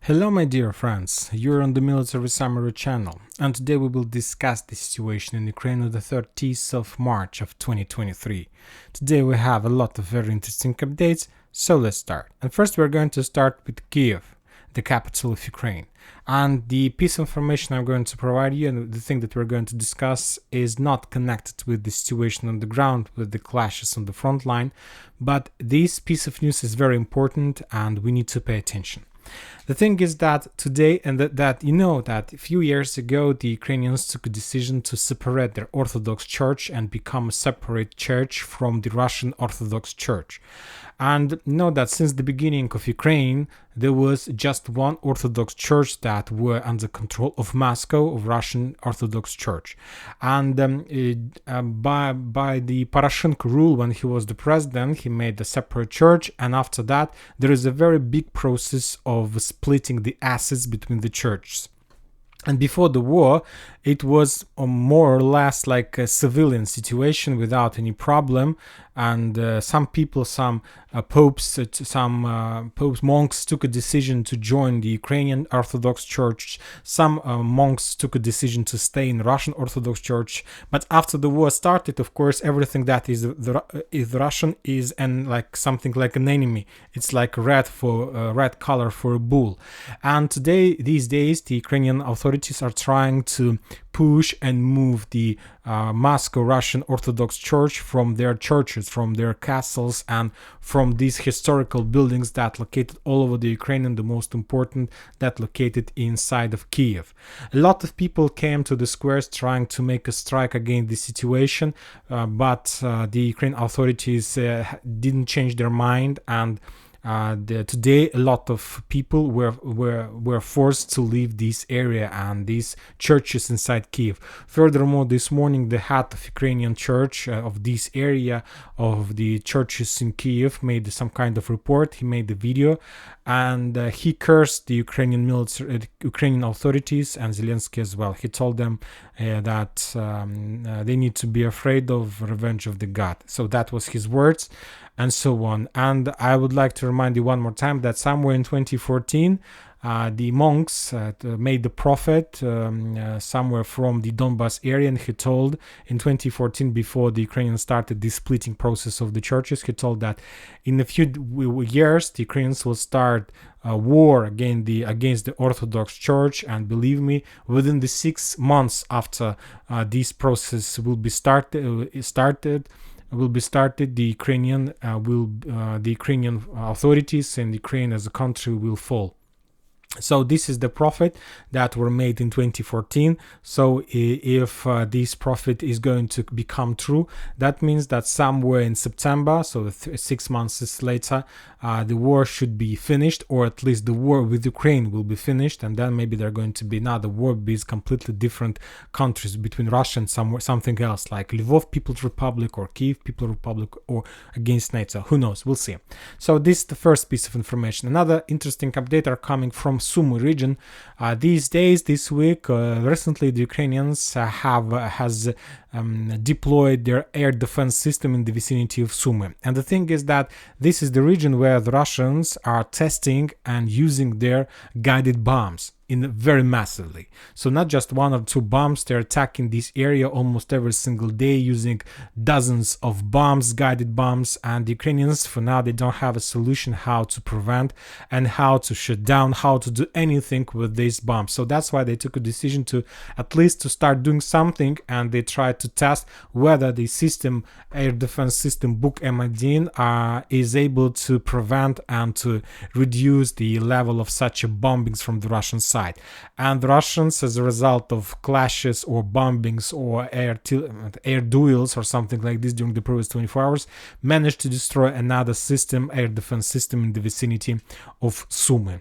Hello my dear friends, you're on the Military Summary channel, and today we will discuss the situation in Ukraine on the 30th of March of 2023. Today we have a lot of very interesting updates, so let's start. And first we're going to start with Kiev, the capital of Ukraine. And the piece of information I'm going to provide you and the thing that we're going to discuss is not connected with the situation on the ground, with the clashes on the front line, but this piece of news is very important and we need to pay attention. The thing is that today, and that you know that a few years ago the Ukrainians took a decision to separate their Orthodox Church and become a separate church from the Russian Orthodox Church. And know that since the beginning of Ukraine, there was just one Orthodox Church that were under control of Moscow, of Russian Orthodox Church. And by the Poroshenko rule, when he was the president, he made a separate church. And after that, there is a very big process of splitting the assets between the churches. And before the war, it was more or less like a civilian situation without any problem. And some people, some popes, monks took a decision to join the Ukrainian Orthodox Church. Some monks took a decision to stay in Russian Orthodox Church. But after the war started, of course, everything that is Russian is like something like an enemy. It's like red color for a bull. And these days, the Ukrainian authorities are trying to push and move the Moscow Russian Orthodox Church from their churches, from their castles, and from these historical buildings that located all over the Ukraine, and the most important that located inside of Kiev. A lot of people came to the squares trying to make a strike against the situation, but the Ukrainian authorities didn't change their mind, and today a lot of people were forced to leave this area and these churches inside Kiev. Furthermore, this morning the head of Ukrainian church of this area of the churches in Kiev made some kind of report. He made a video and he cursed the Ukrainian authorities and Zelensky as well. He told them that they need to be afraid of revenge of the God. So that was his words, and so on. And I would like to remind you one more time that somewhere in 2014, the monks made the prophet somewhere from the Donbas area, and he told in 2014, before the Ukrainians started the splitting process of the churches, he told that in a few years the Ukrainians will start a war against the Orthodox Church. And believe me, within the 6 months after this process will be started, the Ukrainian authorities and Ukraine as a country will fall. So this is the prophet that were made in 2014. So if this prophet is going to become true, that means that somewhere in September, so 6 months later, the war should be finished, or at least the war with Ukraine will be finished, and then maybe they're going to be another war with completely different countries between Russia and something else, like Lvov People's Republic or Kyiv People's Republic, or against NATO. Who knows? We'll see. So this is the first piece of information. Another interesting update are coming from Sumy region. This week, recently the Ukrainians has deployed their air defense system in the vicinity of Sumy. And the thing is that this is the region where the Russians are testing and using their guided bombs very massively. So not just one or two bombs, they're attacking this area almost every single day using dozens of bombs, guided bombs. And the Ukrainians, for now, they don't have a solution how to prevent and how to shut down, how to do anything with these bombs. So that's why they took a decision to at least to start doing something, and they tried to test whether the system, air defense system Buk M1 is able to prevent and to reduce the level of such bombings from the Russian side. And the Russians, as a result of clashes or bombings or air duels or something like this during the previous 24 hours, managed to destroy another system, air defense system in the vicinity of Sumy.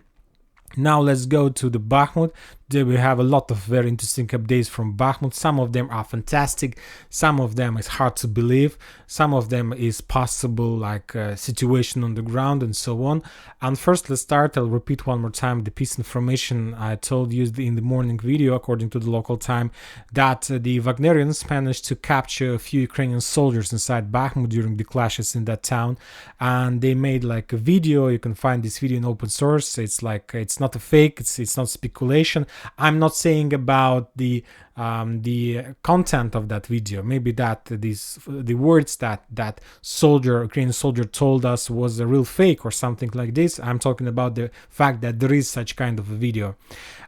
Now let's go to the Bakhmut Today we have a lot of very interesting updates from Bakhmut. Some of them are fantastic, some of them is hard to believe, some of them is possible, like situation on the ground and so on. And first, let's start. I'll repeat one more time the piece information I told you in the morning video, according to the local time, that the Wagnerians managed to capture a few Ukrainian soldiers inside Bakhmut during the clashes in that town, and they made like a video. You can find this video in open source. It's like, it's not a fake, it's not speculation. I'm not saying about the content of that video. Maybe that the words that Ukrainian soldier told us was a real fake or something like this. I'm talking about the fact that there is such kind of a video.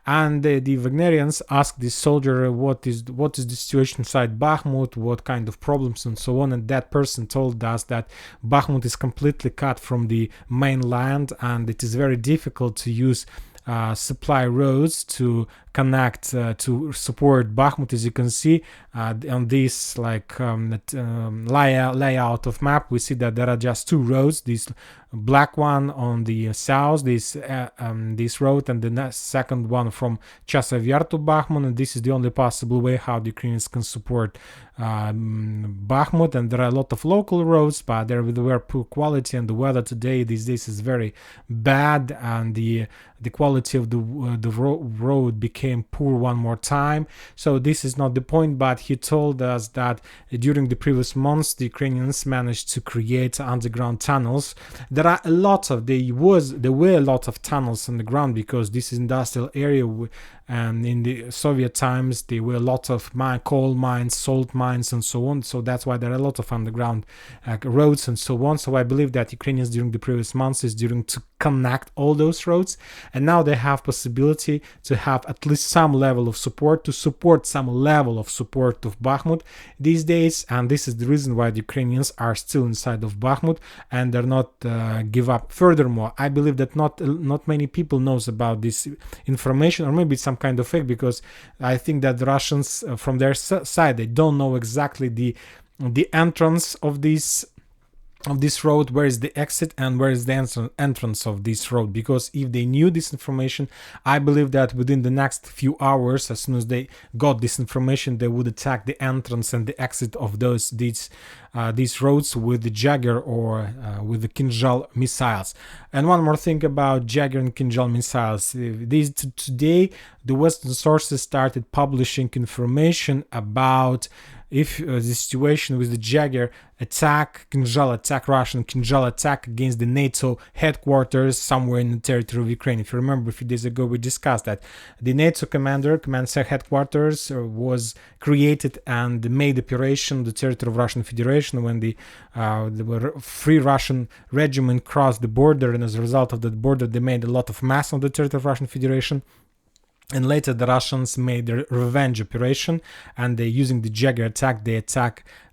And the Wagnerians asked this soldier what is the situation inside Bakhmut, what kind of problems and so on, and that person told us that Bakhmut is completely cut from the mainland and it is very difficult to use supply roads to connect to support Bakhmut. As you can see on this layout of map, we see that there are just two roads. This black one on the south, this road, and the second one from Chasiv Yar to Bakhmut, and this is the only possible way how the Ukrainians can support Bakhmut. And there are a lot of local roads, but they were poor quality, and the weather today these days is very bad, and the quality of the road became poor one more time. So this is not the point, but he told us that during the previous months the Ukrainians managed to create underground tunnels. There were a lot of tunnels on the ground, because this is industrial area, and in the Soviet times there were a lot of coal mines, salt mines and so on. So that's why there are a lot of underground roads and so on. So I believe that Ukrainians during the previous months is during to connect all those roads, and now they have possibility to have at least some level of support, to support some level of support of Bakhmut these days. And this is the reason why the Ukrainians are still inside of Bakhmut and they're not give up. Furthermore, I believe that not many people knows about this information, or maybe it's some kind of fake, because I think that the Russians from their side, they don't know exactly the entrance of this road, where is the exit and where is the entrance of this road. Because if they knew this information, I believe that within the next few hours, as soon as they got this information, they would attack the entrance and the exit of these roads with the Jagger or with the Kinzhal missiles. And one more thing about Jagger and Kinzhal missiles. Today the Western sources started publishing information about if the situation with the Jagger Russian Kinzhal attack against the NATO headquarters somewhere in the territory of Ukraine. If you remember, a few days ago we discussed that the NATO command headquarters was created and made operation the territory of Russian Federation when there were free Russian regiment crossed the border, and as a result of that border they made a lot of mass on the territory of Russian Federation. And later the Russians made their revenge operation, and they using the Jagger attack,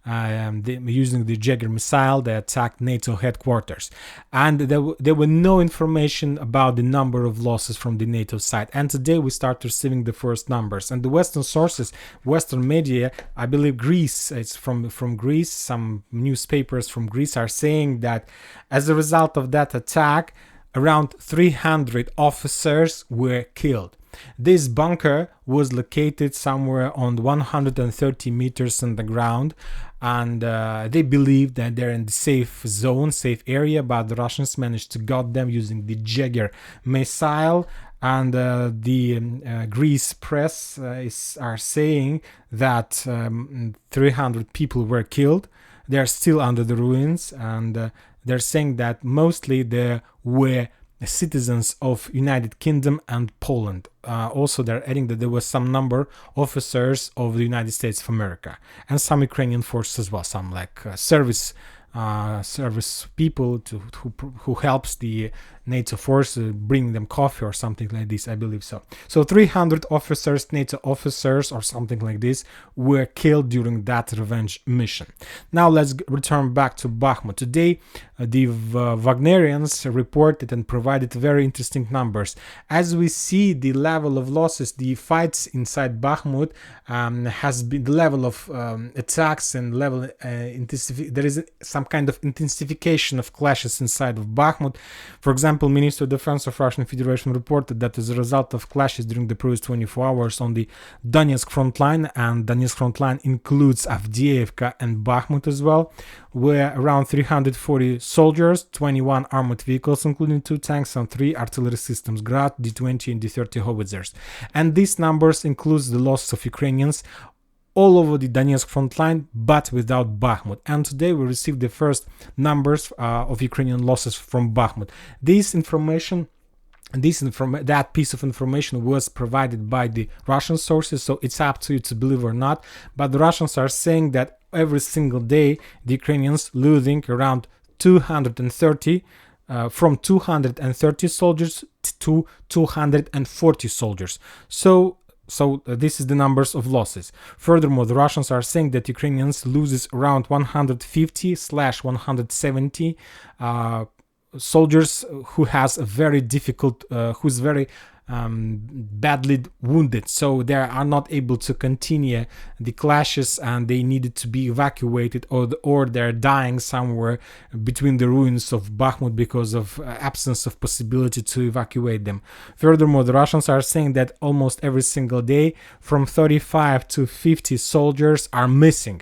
using the Jagger missile, they attacked NATO headquarters. And there were no information about the number of losses from the NATO side. And today we start receiving the first numbers. And the Western sources, Western media, I believe Greece, it's from Greece, some newspapers from Greece are saying that as a result of that attack, around 300 officers were killed. This bunker was located somewhere on 130 meters underground, and they believe that they're in the safe zone, safe area, but the Russians managed to got them using the Jagger missile. And the Greece press are saying that 300 people were killed. They're still under the ruins, and they're saying that mostly they were citizens of United Kingdom and Poland. Also, they're adding that there was some number officers of the United States of America and some Ukrainian forces as well, some like service people who helps the NATO force bring them coffee or something like this, I believe so. So 300 officers, NATO officers or something like this, were killed during that revenge mission. Now let's return back to Bakhmut. Today the Wagnerians reported and provided very interesting numbers. As we see the level of losses, the fights inside Bakhmut has been the level of attacks and level there is some kind of intensification of clashes inside of Bakhmut. For example, example, Minister of Defense of Russian Federation reported that as a result of clashes during the previous 24 hours on the Donetsk front line, and Donetsk front line includes Avdiivka and Bakhmut as well, where around 340 soldiers, 21 armored vehicles including 2 tanks and 3 artillery systems, Grad, D-20 and D-30 howitzers. And these numbers includes the loss of Ukrainians all over the Donetsk front line, but without Bakhmut. And today we received the first numbers of Ukrainian losses from Bakhmut. That piece of information was provided by the Russian sources, so it's up to you to believe or not. But the Russians are saying that every single day the Ukrainians losing around 230 from 230 soldiers to 240 soldiers. So this is the numbers of losses. Furthermore, the Russians are saying that Ukrainians loses around 150/170 soldiers who has a very difficult, who's very badly wounded, so they are not able to continue the clashes and they needed to be evacuated, or they're dying somewhere between the ruins of Bakhmut because of absence of possibility to evacuate them. Furthermore, the Russians are saying that almost every single day from 35 to 50 soldiers are missing.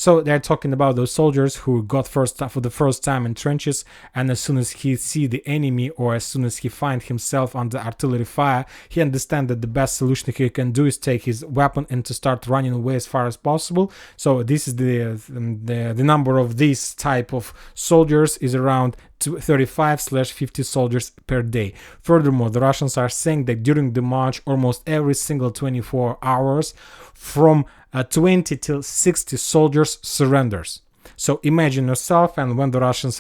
So they're talking about those soldiers who got for the first time in trenches, and as soon as he see the enemy, or as soon as he find himself under artillery fire, he understand that the best solution he can do is take his weapon and to start running away as far as possible. So this is the number of this type of soldiers is around 35/50 soldiers per day. Furthermore, the Russians are saying that during the march, almost every single 24 hours, from 20 till 60 soldiers surrenders. So imagine yourself, and when the Russians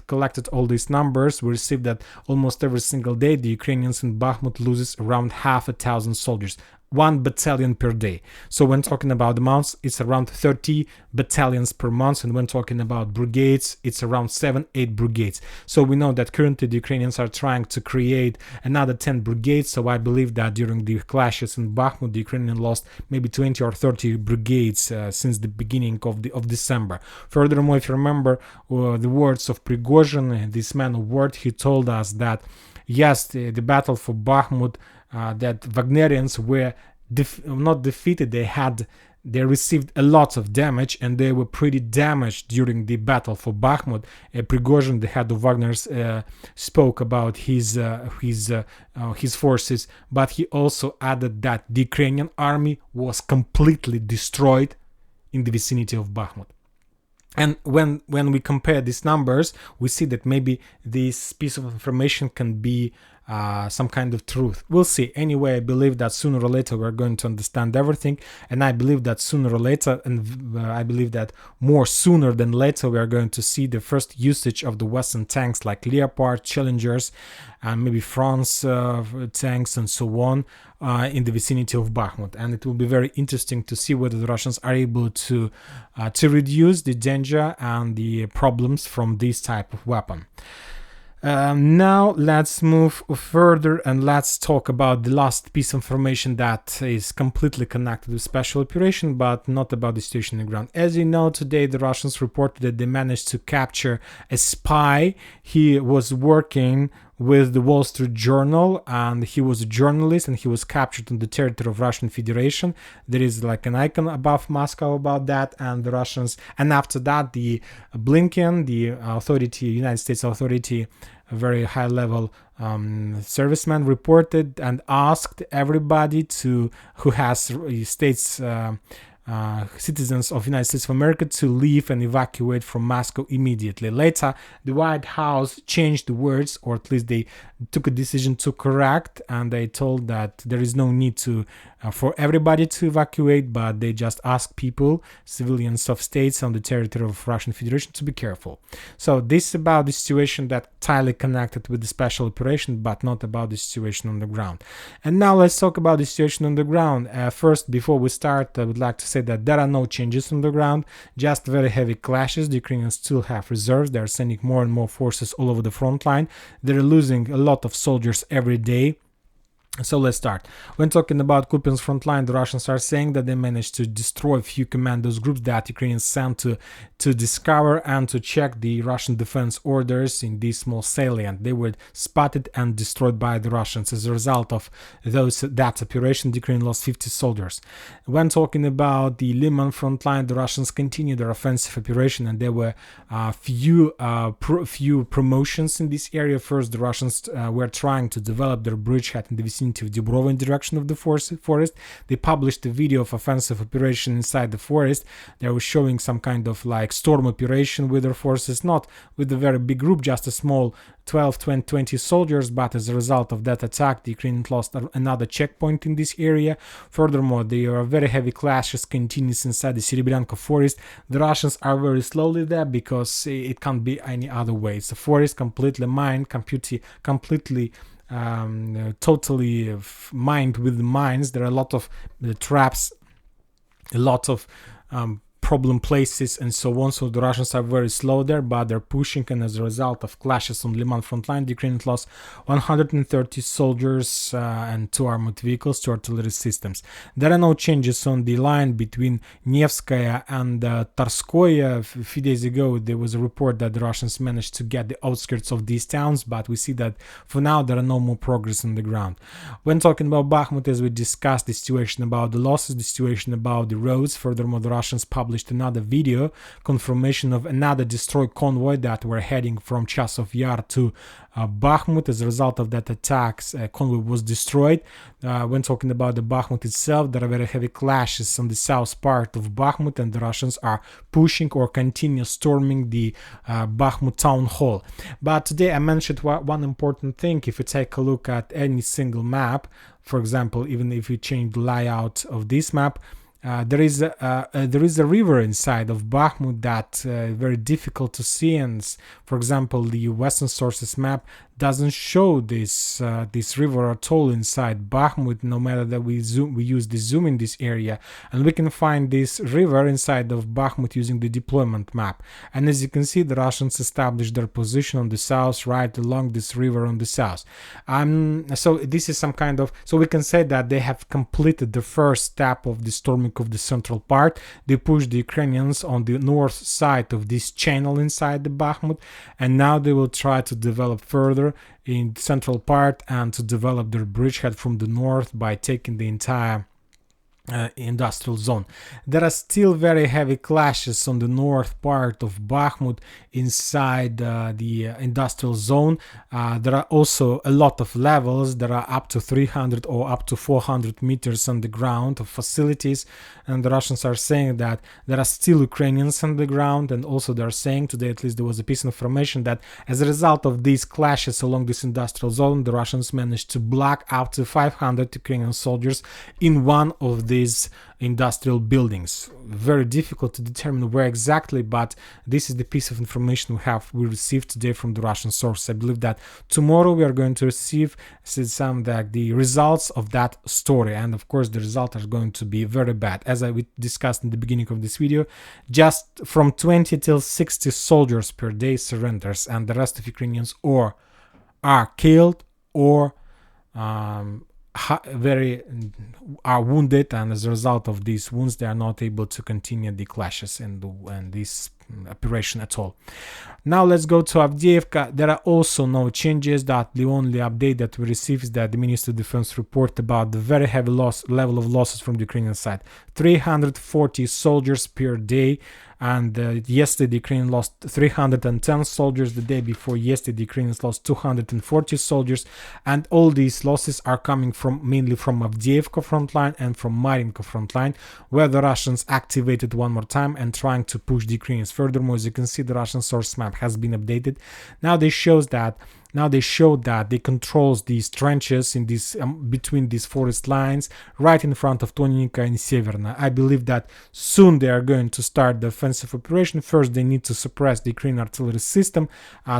collected all these numbers, we received that almost every single day the Ukrainians in Bakhmut loses around 1,000 soldiers. 1 battalion per day. So when talking about the months, it's around 30 battalions per month, and when talking about brigades, it's around 7-8 brigades. So we know that currently the Ukrainians are trying to create another 10 brigades, so I believe that during the clashes in Bakhmut, the Ukrainians lost maybe 20 or 30 brigades since the beginning of December. Furthermore, if you remember the words of Prigozhin, this man of word, he told us that yes, the battle for Bakhmut, that Wagnerians were not defeated, they received a lot of damage, and they were pretty damaged during the battle for Bakhmut. Prigozhin, the head of Wagner's, spoke about his forces, but he also added that the Ukrainian army was completely destroyed in the vicinity of Bakhmut. And when we compare these numbers, we see that maybe this piece of information can be some kind of truth. We'll see. Anyway, I believe that sooner or later we're going to understand everything, and I believe that sooner or later, and I believe that more sooner than later, we are going to see the first usage of the Western tanks like Leopard, Challengers, and maybe France tanks and so on in the vicinity of Bakhmut. And it will be very interesting to see whether the Russians are able to reduce the danger and the problems from this type of weapon. Now let's move further and let's talk about the last piece of information that is completely connected with special operation, but not about the situation on the ground. As you know, today the Russians reported that they managed to capture a spy. He was working with the Wall Street Journal, and he was a journalist, and he was captured on the territory of Russian Federation. There is like an icon above Moscow about that, and the Russians, and after that the Blinken, the authority, United States authority, a very high level serviceman, reported and asked everybody who has states citizens of United States of America to leave and evacuate from Moscow immediately. Later, the White House changed the words, or at least they took a decision to correct, and they told that there is no need to for everybody to evacuate, but they just ask people, civilians of states on the territory of Russian Federation, to be careful. So this is about the situation that tightly connected with the special operation, but not about the situation on the ground. And now let's talk about the situation on the ground. First, before we start, I would like to say that there are no changes on the ground, just very heavy clashes. The Ukrainians still have reserves. They are sending more and more forces all over the front line. They're losing a lot of soldiers every day. So let's start. When talking about Kupiansk front line, the Russians are saying that they managed to destroy a few commandos groups that Ukrainians sent to discover and to check the Russian defense orders in this small salient. They were spotted and destroyed by the Russians. As a result of that operation, the Ukraine lost 50 soldiers. When talking about the Lyman front line, the Russians continued their offensive operation, and there were few promotions in this area. First, the Russians were trying to develop their bridgehead in the vicinity of Dubrovo in direction of the forest. They published a video of offensive operation inside the forest. They were showing some kind of like storm operation with their forces, not with a very big group, just a small 12, 20 soldiers, but as a result of that attack, the Ukrainians lost another checkpoint in this area. Furthermore, there are very heavy clashes continues inside the Serebrenko forest. The Russians are very slowly there because it can't be any other way. It's a forest completely mined, completely totally mined with mines. There are a lot of traps, a lot of problem places and so on. So the Russians are very slow there, but they're pushing, and as a result of clashes on Lyman front line, the Ukrainians lost 130 soldiers and 2 armored vehicles, 2 artillery systems. There are no changes on the line between Nevskaya and Tarskoye. A few days ago there was a report that the Russians managed to get the outskirts of these towns, but we see that for now there are no more progress on the ground. When talking about Bakhmut, as we discussed the situation about the losses, the situation about the roads, furthermore the Russians published another video confirmation of another destroyed convoy that were heading from Chasov Yar to Bakhmut. As a result of that attack, convoy was destroyed. When talking about the Bakhmut itself, there are very heavy clashes on the south part of Bakhmut, and the Russians are pushing or continue storming the Bakhmut town hall. But today I mentioned one important thing. If you take a look at any single map, for example, even if you change the layout of this map, there is a river inside of Bakhmut that very difficult to see, and for example the Western sources map doesn't show this river at all inside Bakhmut, no matter that we use the zoom in this area, and we can find this river inside of Bakhmut using the deployment map. And as you can see, the Russians established their position on the south, right along this river on the south. So this is some kind of, so we can say that they have completed the first step of the storming of the central part. They pushed the Ukrainians on the north side of this channel inside the Bakhmut, and now they will try to develop further in the central part and to develop their bridgehead from the north by taking the entire industrial zone. There are still very heavy clashes on the north part of Bakhmut inside the industrial zone. There are also a lot of levels. There are up to 300 or up to 400 meters on the ground of facilities, and the Russians are saying that there are still Ukrainians on the ground, and also they are saying today, at least there was a piece of information, that as a result of these clashes along this industrial zone, the Russians managed to block up to 500 Ukrainian soldiers in one of these industrial buildings. Very difficult to determine where exactly, but this is the piece of information we received today from the Russian source. I believe that tomorrow we are going to receive some the results of that story, and of course the results are going to be very bad. As we discussed in the beginning of this video, just from 20 till 60 soldiers per day surrenders, and the rest of Ukrainians or are killed or are wounded, and as a result of these wounds they are not able to continue the clashes and this operation at all. Now let's go to Avdiivka. There are also no changes. That the only update that we received is that the Ministry of Defense report about the very heavy level of losses from the Ukrainian side. 340 soldiers per day, and yesterday the Ukraine lost 310 soldiers. The day before yesterday the Ukrainians lost 240 soldiers, and all these losses are coming mainly from Avdiivka frontline and from Marinka frontline, where the Russians activated one more time and trying to push the Ukrainians. Furthermore, as you can see, the Russian source map has been updated. Now they show that they controls these trenches in this between these forest lines right in front of Tonyinka and Severna. I believe that soon they are going to start the offensive operation. First they need to suppress the Ukrainian artillery system,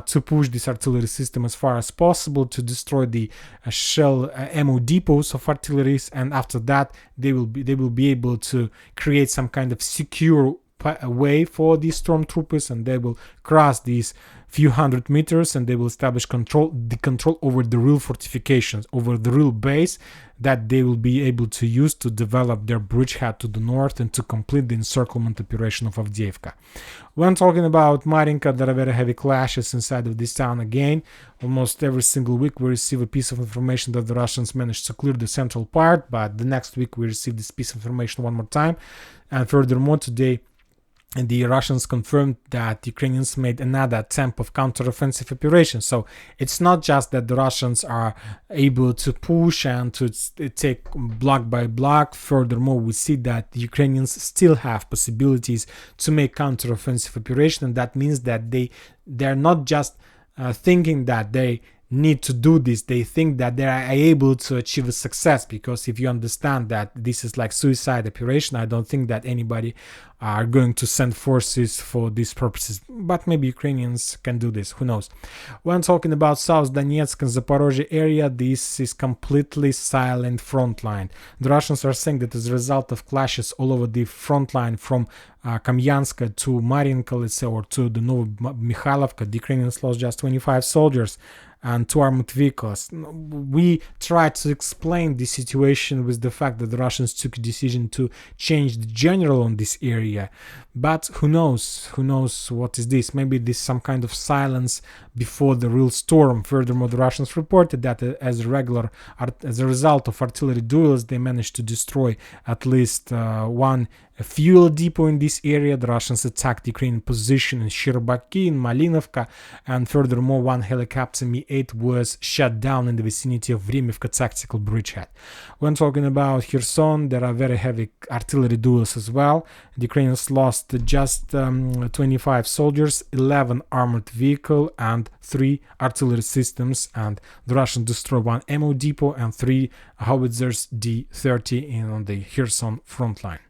to push this artillery system as far as possible, to destroy the shell ammo depots of artillery, and after that they will be able to create some kind of secure way for these stormtroopers, and they will cross these few hundred meters, and they will establish the control over the real fortifications, over the real base that they will be able to use to develop their bridgehead to the north and to complete the encirclement operation of Avdiivka. When talking about Marinka, there are very heavy clashes inside of this town again. Almost every single week we receive a piece of information that the Russians managed to clear the central part, but the next week we receive this piece of information one more time. And furthermore, today the Russians confirmed that Ukrainians made another attempt of counteroffensive operation. So it's not just that the Russians are able to push and to take block by block. Furthermore, we see that the Ukrainians still have possibilities to make counteroffensive operation, and that means that they're not just thinking that they need to do this. They think that they are able to achieve a success, because if you understand that this is like suicide operation, I don't think that anybody are going to send forces for these purposes, but maybe Ukrainians can do this, who knows. When talking about South Donetsk and Zaporozhye area, this is completely silent front line. The Russians are saying that as a result of clashes all over the front line from Kupiansk to Marinka, let's say, or to the Novomikhailivka, the Ukrainians lost just 25 soldiers and 2 armored vehicles. We tried to explain the situation with the fact that the Russians took a decision to change the general on this area, but who knows what is this. Maybe this is some kind of silence before the real storm. Furthermore, the Russians reported that as a result of artillery duels, they managed to destroy at least one fuel depot in this area. The Russians attacked Ukrainian position in Shcherbaki, in Malinovka, and furthermore, one helicopter Mi-8 was shot down in the vicinity of Vremivka tactical bridgehead. When talking about Kherson, there are very heavy artillery duels as well. The Ukrainians lost just 25 soldiers, 11 armored vehicles, and 3 artillery systems, and the Russians destroyed 1 ammo depot and 3 howitzers D-30 on the Kherson front line.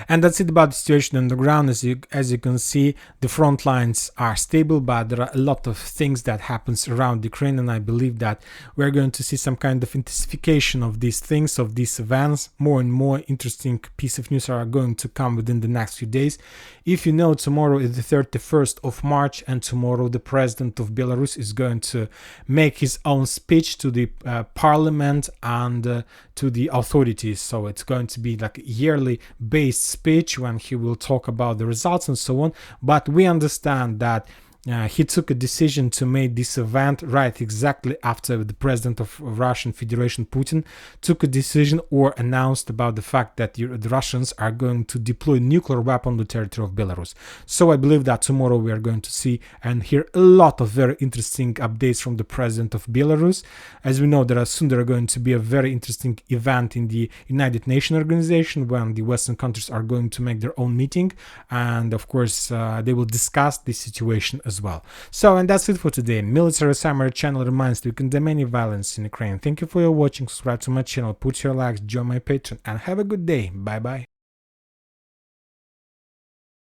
And that's it about the situation on the ground. As you can see, the front lines are stable, but there are a lot of things that happens around Ukraine, and I believe that we're going to see some kind of intensification of these things, of these events. More and more interesting piece of news are going to come within the next few days. If you know, tomorrow is the 31st of March, and tomorrow the president of Belarus is going to make his own speech to the parliament and to the authorities. So it's going to be like a yearly based speech when he will talk about the results and so on. But we understand that he took a decision to make this event right exactly after the president of Russian Federation, Putin, took a decision or announced about the fact that the Russians are going to deploy nuclear weapon on the territory of Belarus. So I believe that tomorrow we are going to see and hear a lot of very interesting updates from the president of Belarus. As we know, there are going to be a very interesting event in the United Nations organization when the Western countries are going to make their own meeting, and of course they will discuss this situation as well. So, and that's it for today. Military Summary channel reminds you, we condemn any violence in Ukraine. Thank you for your watching. Subscribe to my channel, put your likes, join my Patreon, and have a good day. Bye bye.